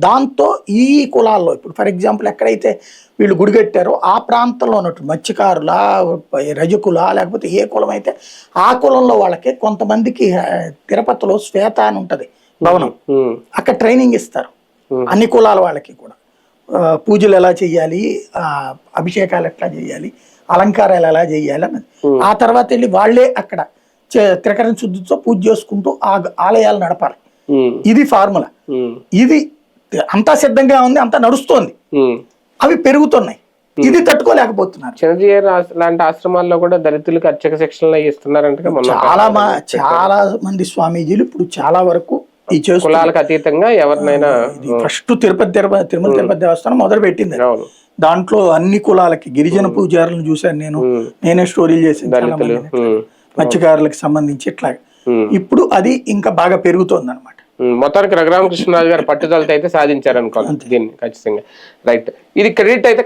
దాంతో ఈ కులాల్లో ఇప్పుడు ఫర్ ఎగ్జాంపుల్ ఎక్కడైతే వీళ్ళు గుడి కట్టారో ఆ ప్రాంతంలో ఉన్నట్టు మత్స్యకారుల, రజకుల, లేకపోతే ఏ కులం అయితే ఆ కులంలో వాళ్ళకి కొంతమందికి తిరుపతిలో శ్వేత అని ఉంటుంది భవనం, అక్కడ ట్రైనింగ్ ఇస్తారు అన్ని కులాల వాళ్ళకి కూడా. పూజలు ఎలా చేయాలి, అభిషేకాలు ఎట్లా చేయాలి, అలంకారాలు ఎలా చేయాలి అన్నది. ఆ తర్వాత వెళ్ళి వాళ్ళే అక్కడ త్రికరణ శుద్ధితో పూజ చేసుకుంటూ ఆ ఆలయాలు నడపాలి. ఇది ఫార్ములా. ఇది అంతా సిద్ధంగా ఉంది, అంతా నడుస్తోంది, అవి పెరుగుతున్నాయి. ఇది తట్టుకోలేకపోతున్నారు. చిన్నజీయర్ లాంటి ఆశ్రమాల్లో కూడా దళితులకు అర్చక శిక్షణలు ఇస్తున్నారంటే చాలా మంది స్వామీజీలు ఇప్పుడు చాలా వరకు ఈ కులాలకు అతీతంగా ఎవరినైనా. ఫస్ట్ తిరుమల తిరుపతి దేవస్థానం మొదలు పెట్టింది. దాంట్లో అన్ని కులాలకి గిరిజన పూజారులను చూశాను నేనే స్టోరీలు చేసాను మత్స్యకారులకు సంబంధించి. ఇట్లా ఇప్పుడు అది ఇంకా బాగా పెరుగుతోంది అనమాట. మొత్తానికి రఘురామకృష్ణరాజు గారు పట్టుదలతో అయితే సాధించారు అనుకోవాలి దీన్ని ఖచ్చితంగా. రైట్, ఇది క్రెడిట్ అయితే